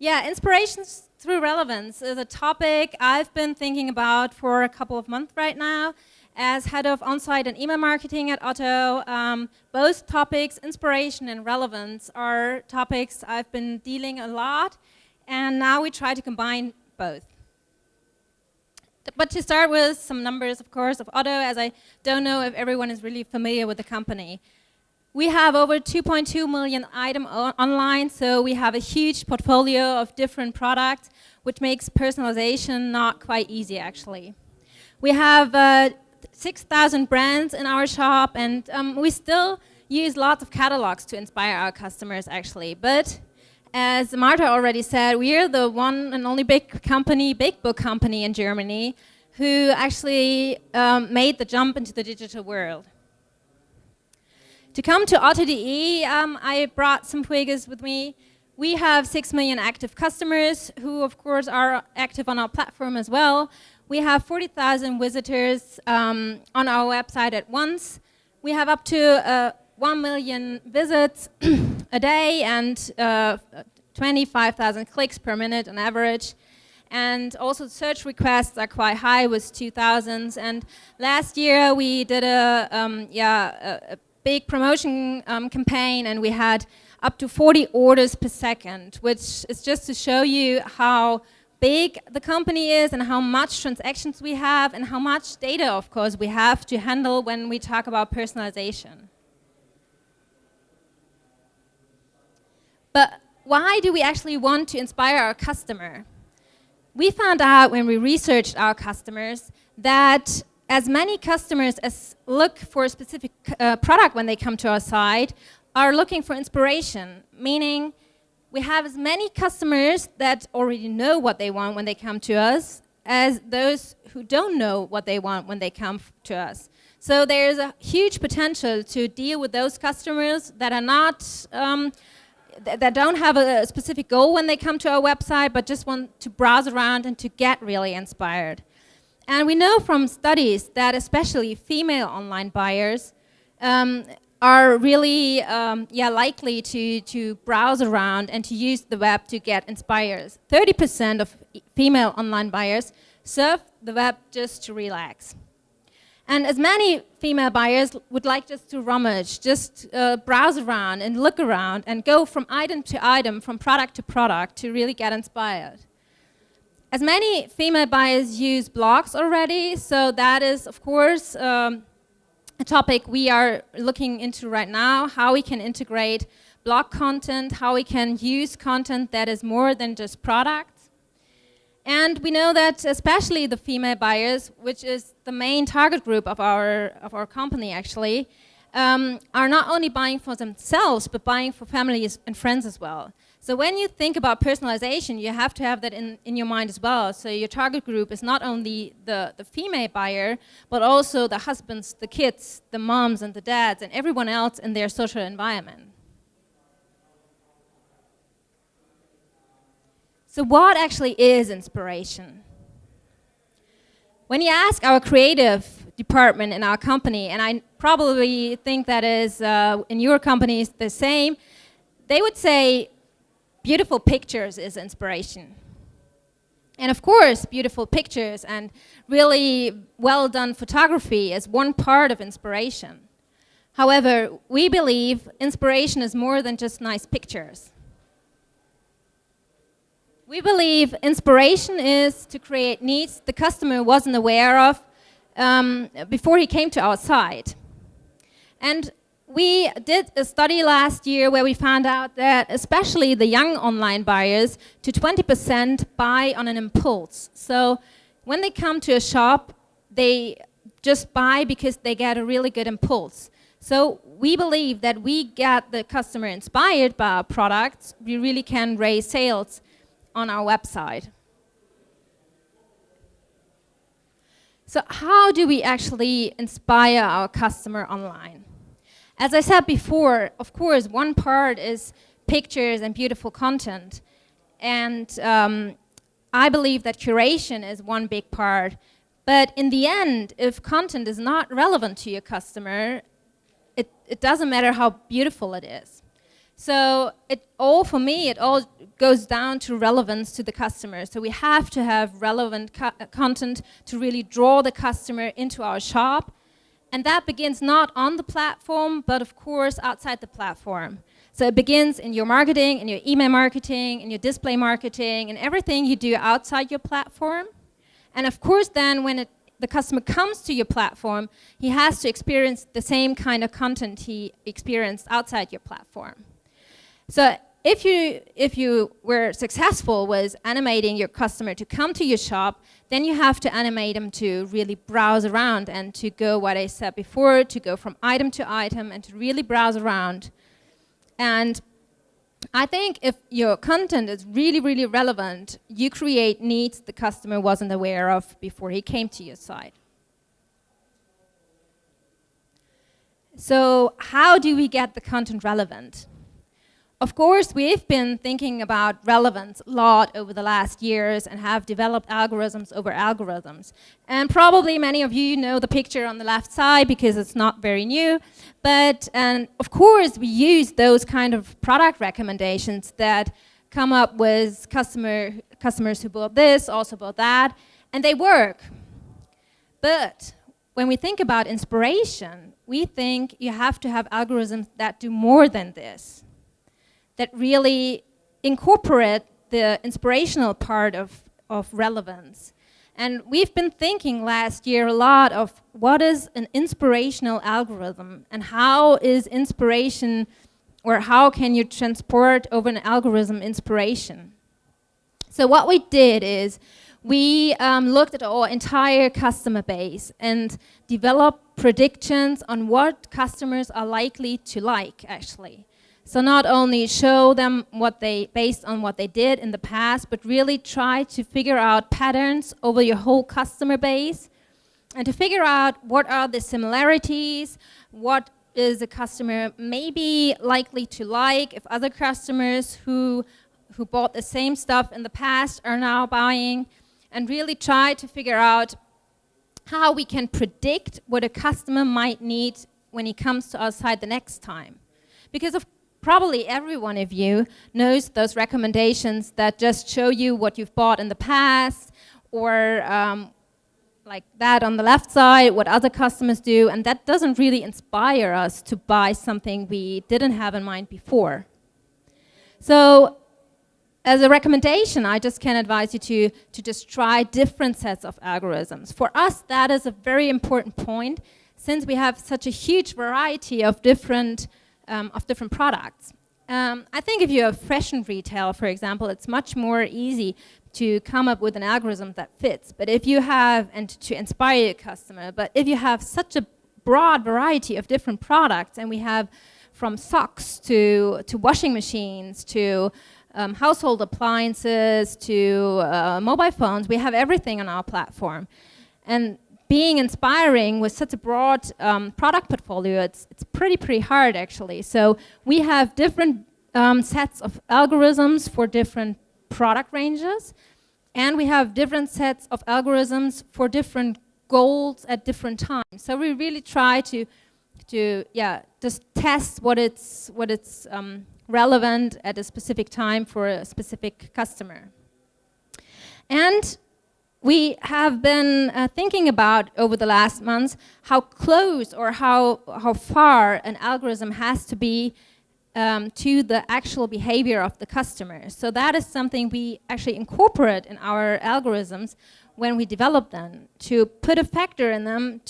Yeah, inspirations through relevance is a topic I've been thinking about for a couple of months right now. As head of on-site and email marketing at Otto, both topics, inspiration and relevance, are topics I've been dealing a lot, and now we try to combine both. But to start with some numbers, of course, of Otto, as I don't know if everyone is really familiar with the company. We have over 2.2 million items online, so we have a huge portfolio of different products, which makes personalization not quite easy, actually. We have 6,000 brands in our shop, and we still use lots of catalogs to inspire our customers, actually. But as Marta already said, we are the one and only big book company in Germany who actually made the jump into the digital world. To come to Otto.de, I brought some figures with me. We have 6 million active customers who, of course, are active on our platform as well. We have 40,000 visitors on our website at once. We have up to 1 million visits a day and 25,000 clicks per minute on average. And also search requests are quite high with 2,000. And last year we did a big promotion campaign, and we had up to 40 orders per second, which is just to show you how big the company is and how much transactions we have and how much data, of course, we have to handle when we talk about personalization. But why do we actually want to inspire our customer? We found out when we researched our customers that as many customers as look for a specific product when they come to our site are looking for inspiration, meaning we have as many customers that already know what they want when they come to us as those who don't know what they want when they come to us. So there's a huge potential to deal with those customers that are not, that don't have a specific goal when they come to our website, but just want to browse around and to get really inspired. And we know from studies that especially female online buyers are really likely to browse around and to use the web to get inspired. 30% of female online buyers surf the web just to relax. And as many female buyers would like just to rummage, just browse around and look around and go from item to item, from product to product to really get inspired. As many female buyers use blogs already, so that is, of course, a topic we are looking into right now, how we can integrate blog content, how we can use content that is more than just products. And we know that especially the female buyers, which is the main target group of our company actually, are not only buying for themselves, but buying for families and friends as well. So when you think about personalization, you have to have that in your mind as well. So your target group is not only the female buyer, but also the husbands, the kids, the moms and the dads, and everyone else in their social environment. So what actually is inspiration? When you ask our creative department in our company, and I probably think that is in your companies the same, they would say beautiful pictures is inspiration. And of course, beautiful pictures and really well done photography is one part of inspiration. However, we believe inspiration is more than just nice pictures. We believe inspiration is to create needs the customer wasn't aware of before he came to our site. And we did a study last year where we found out that especially the young online buyers, to 20% buy on an impulse. So when they come to a shop, they just buy because they get a really good impulse. So we believe that we get the customer inspired by our products, we really can raise sales on our website. So how do we actually inspire our customer online? As I said before, of course, one part is pictures and beautiful content. And I believe that curation is one big part. But in the end, if content is not relevant to your customer, it doesn't matter how beautiful it is. So for me, it all goes down to relevance to the customer. So we have to have relevant content to really draw the customer into our shop. And that begins not on the platform, but of course outside the platform. So it begins in your marketing, in your email marketing, in your display marketing, and everything you do outside your platform. And of course then when the customer comes to your platform, he has to experience the same kind of content he experienced outside your platform. So if you were successful with animating your customer to come to your shop, then you have to animate them to really browse around and to go, what I said before, to go from item to item and to really browse around. And I think if your content is really, really relevant, you create needs the customer wasn't aware of before he came to your site. So how do we get the content relevant? Of course, we've been thinking about relevance a lot over the last years and have developed algorithms over algorithms. And probably many of you know the picture on the left side because it's not very new. But of course, we use those kind of product recommendations that come up with customers who bought this, also bought that, and they work. But when we think about inspiration, we think you have to have algorithms that do more than this, that really incorporate the inspirational part of relevance. And we've been thinking last year a lot of what is an inspirational algorithm and how is inspiration, or how can you transport over an algorithm inspiration? So what we did is we looked at our entire customer base and developed predictions on what customers are likely to like, actually. So not only show them based on what they did in the past, but really try to figure out patterns over your whole customer base and to figure out what are the similarities, what is a customer maybe likely to like if other customers who bought the same stuff in the past are now buying, and really try to figure out how we can predict what a customer might need when he comes to our site the next time. Because probably every one of you knows those recommendations that just show you what you've bought in the past, or like that on the left side, what other customers do, and that doesn't really inspire us to buy something we didn't have in mind before. So as a recommendation, I just can advise you to just try different sets of algorithms. For us, that is a very important point, since we have such a huge variety of different products. I think if you have fashion retail, for example, it's much more easy to come up with an algorithm that fits. But if you have, and to inspire your customer, but if you have such a broad variety of different products, and we have from socks to washing machines to household appliances to mobile phones, we have everything on our platform. And being inspiring with such a broad product portfolio, it's pretty hard actually. So we have different sets of algorithms for different product ranges, and we have different sets of algorithms for different goals at different times. So we really try to just test what it's relevant at a specific time for a specific customer. And we have been thinking about over the last months how close or how far an algorithm has to be to the actual behavior of the customer. So that is something we actually incorporate in our algorithms when we develop them, to put a factor in them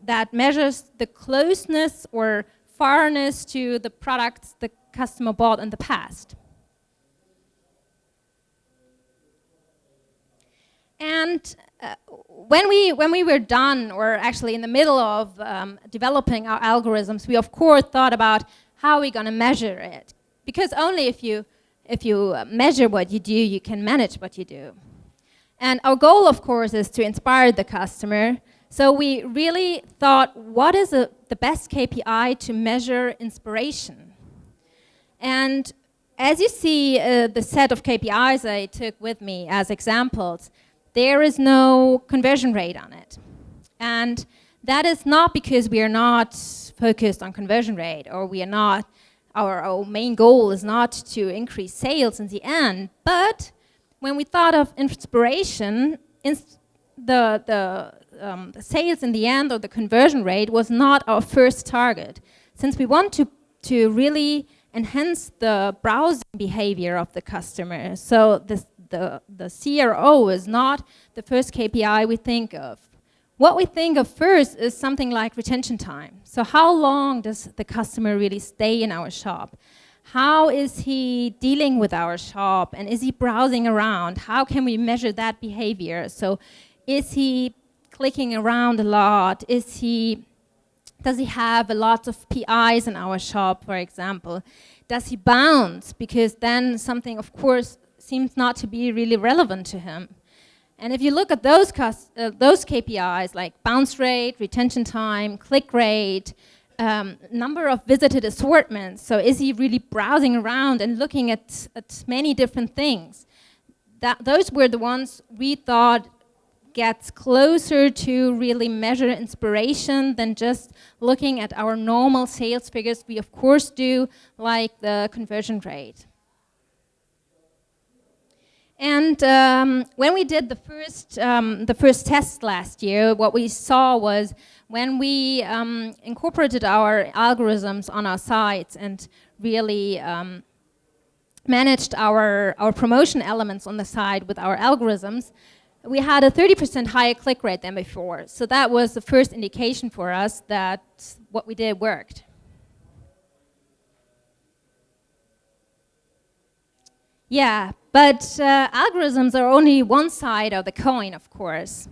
that measures the closeness or farness to the products the customer bought in the past. And when we were done, or actually in the middle of developing our algorithms, we of course thought about how we're going to measure it. Because only if you measure what you do, you can manage what you do. And our goal, of course, is to inspire the customer. So we really thought, what is the best KPI to measure inspiration? And as you see the set of KPIs I took with me as examples, there is no conversion rate on it. And that is not because we are not focused on conversion rate, or we are not our main goal is not to increase sales in the end, but when we thought of inspiration, the sales in the end or the conversion rate was not our first target. Since we want to really enhance the browsing behavior of the customer. So the CRO is not the first KPI we think of. What we think of first is something like retention time. So how long does the customer really stay in our shop? How is he dealing with our shop, and is he browsing around? How can we measure that behavior? So is he clicking around a lot? Does he have a lot of PIs in our shop, for example? Does he bounce? Because then something, of course, seems not to be really relevant to him. And if you look at those KPIs like bounce rate, retention time, click rate, number of visited assortments, so is he really browsing around and looking at many different things? Those were the ones we thought gets closer to really measure inspiration than just looking at our normal sales figures we of course do, like the conversion rate. And when we did the first test last year, what we saw was when we incorporated our algorithms on our sites and really managed our promotion elements on the site with our algorithms, we had a 30% higher click rate than before. So that was the first indication for us that what we did worked. Yeah, but algorithms are only one side of the coin, of course.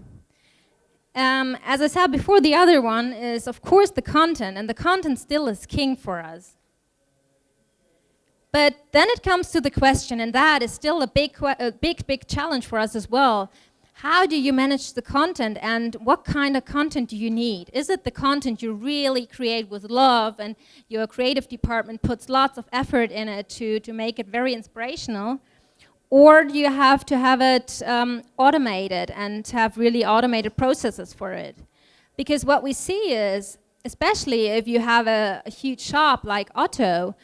As I said before, the other one is, of course, the content, and the content still is king for us. But then it comes to the question, and that is still a big challenge for us as well. How do you manage the content, and what kind of content do you need? Is it the content you really create with love and your creative department puts lots of effort in it to make it very inspirational? Or do you have to have it automated and have really automated processes for it? Because what we see is, especially if you have a huge shop like Otto,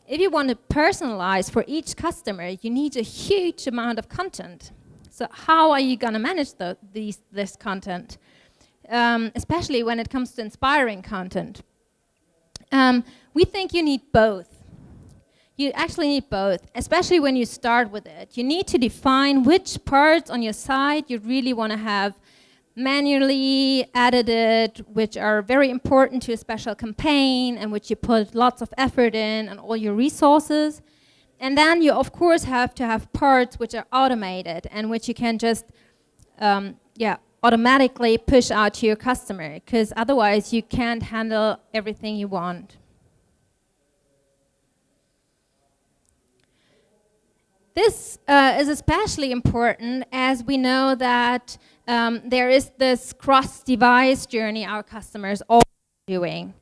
if you want to personalize for each customer, you need a huge amount of content. So how are you going to manage this content, especially when it comes to inspiring content? We think you need both. You actually need both, especially when you start with it. You need to define which parts on your site you really want to have manually edited, which are very important to a special campaign and which you put lots of effort in and all your resources. And then you, of course, have to have parts which are automated and which you can just automatically push out to your customer, because otherwise you can't handle everything you want. This is especially important as we know that there is this cross-device journey our customers are doing.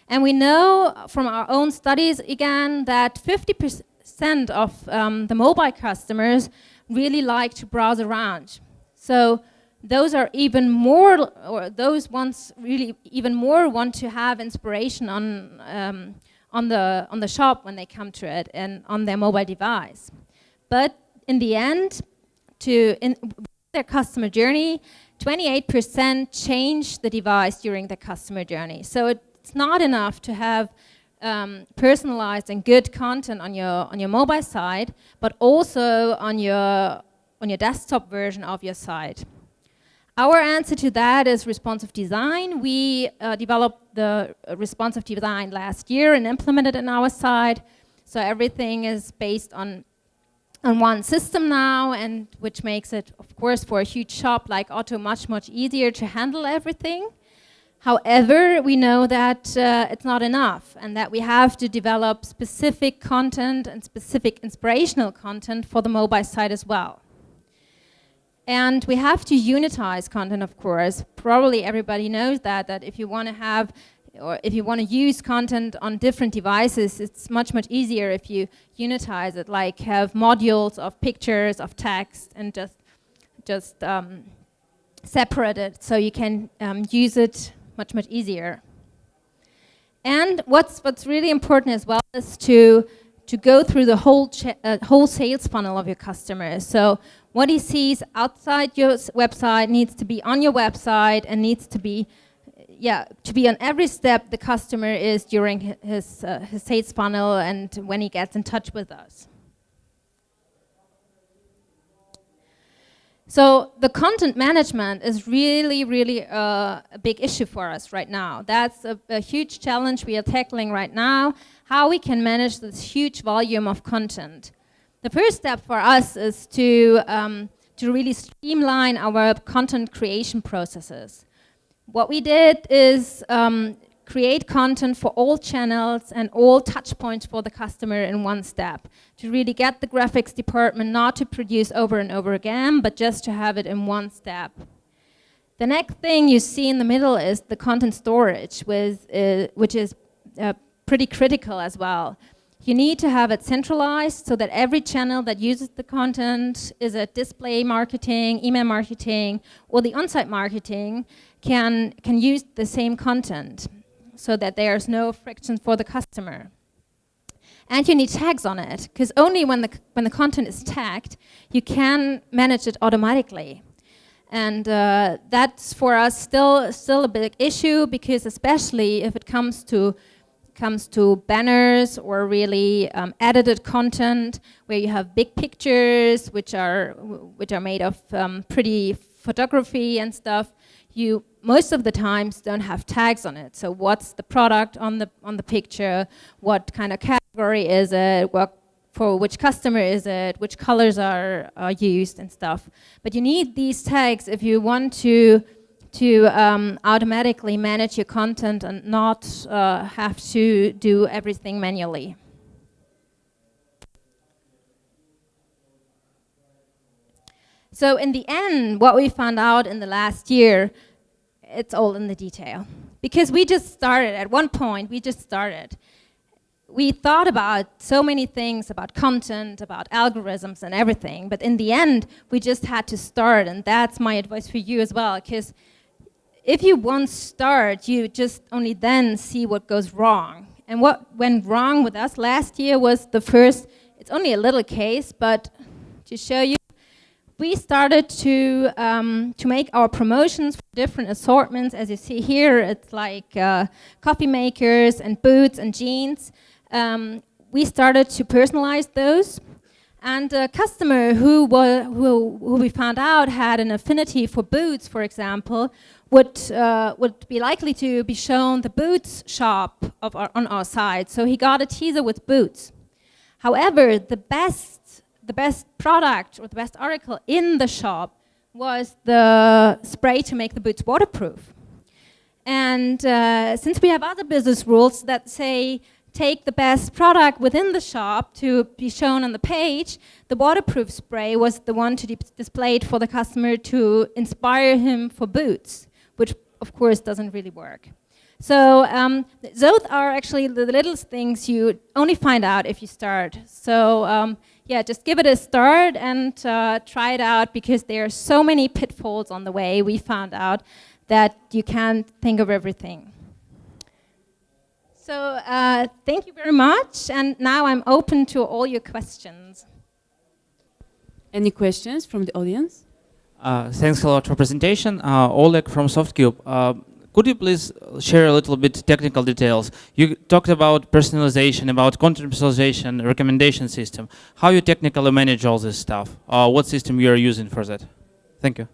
And we know from our own studies, again, that 50% of the mobile customers really like to browse around. So those are even more, or those ones really even more want to have inspiration on the shop when they come to it and on their mobile device. But in the end, in their customer journey, 28% change the device during the customer journey. So it's not enough to have personalized and good content on your mobile site, but also on your desktop version of your site. Our answer to that is responsive design. We developed the responsive design last year and implemented it in our site. So everything is based on one system now, and which makes it, of course, for a huge shop like Otto much easier to handle everything. However, we know that it's not enough and that we have to develop specific content and specific inspirational content for the mobile site as well. And we have to unitize content, of course. Probably everybody knows that if you want to have, or if you want to use content on different devices, it's much easier if you unitize it, like have modules of pictures, of text, and just separate it so you can use it much easier. And what's really important as well is to go through the whole sales funnel of your customers. So what he sees outside your website needs to be on your website and needs to be on every step the customer is during his sales funnel and when he gets in touch with us. So the content management is really a big issue for us right now. That's a huge challenge we are tackling right now, how we can manage this huge volume of content. The first step for us is to really streamline our content creation processes. What we did is create content for all channels and all touch points for the customer in one step, to really get the graphics department not to produce over and over again, but just to have it in one step. The next thing you see in the middle is the content storage, which is pretty critical as well. You need to have it centralized so that every channel that uses the content, is it display marketing, email marketing, or the on-site marketing, can use the same content, so that there's no friction for the customer. And you need tags on it, because only when the content is tagged, you can manage it automatically. And that's for us still a big issue, because especially if it comes to banners or really edited content where you have big pictures which are made of pretty photography and stuff, you most of the times don't have tags on it. So what's the product on the picture? What kind of category is it? For which customer is it? Which colors are used and stuff? But you need these tags if you want to automatically manage your content and not have to do everything manually. So in the end, what we found out in the last year, it's all in the detail. Because we just started, at one point, we started. We thought about so many things, about content, about algorithms and everything, but in the end, we just had to start, and that's my advice for you as well, because if you once start, you just only then see what goes wrong. And what went wrong with us last year was it's only a little case, but to show you, we started to make our promotions for different assortments. As you see here, it's like coffee makers and boots and jeans. We started to personalize those. And a customer who we found out had an affinity for boots, for example, would be likely to be shown the boots shop on our site. So he got a teaser with boots. However, the best product or the best article in the shop was the spray to make the boots waterproof. And since we have other business rules that say take the best product within the shop to be shown on the page, the waterproof spray was the one to be displayed for the customer to inspire him for boots, which of course doesn't really work. So those are actually the little things you only find out if you start. So yeah, just give it a start and try it out, because there are so many pitfalls on the way, we found out, that you can't think of everything. So thank you very much, and now I'm open to all your questions. Any questions from the audience? Thanks a lot for presentation. Oleg from Softcube. Could you please share a little bit technical details? You talked about personalization, about content personalization, recommendation system. How you technically manage all this stuff? What system you are using for that? Thank you.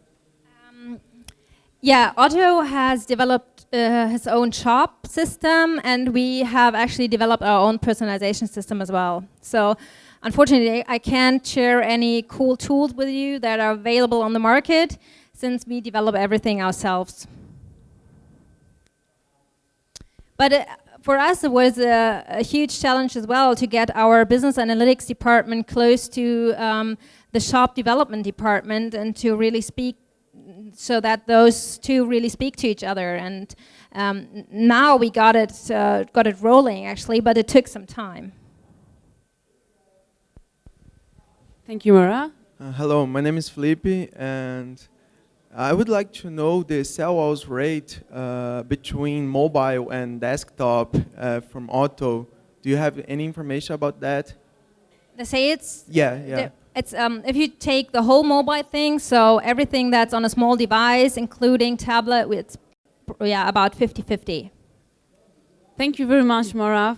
Yeah, Otto has developed his own shop system, and we have actually developed our own personalization system as well. So unfortunately, I can't share any cool tools with you that are available on the market, since we develop everything ourselves. But for us, it was a huge challenge as well to get our business analytics department close to the shop development department, and to really speak, so that those two really speak to each other. And now we got it rolling, actually, but it took some time. Thank you, Mara. Hello, my name is Felipe, and I would like to know the sell-out rate between mobile and desktop from Otto. Do you have any information about that? The sales? Yeah. It's if you take the whole mobile thing, so everything that's on a small device, including tablet, it's about 50-50. Thank you very much, Mara.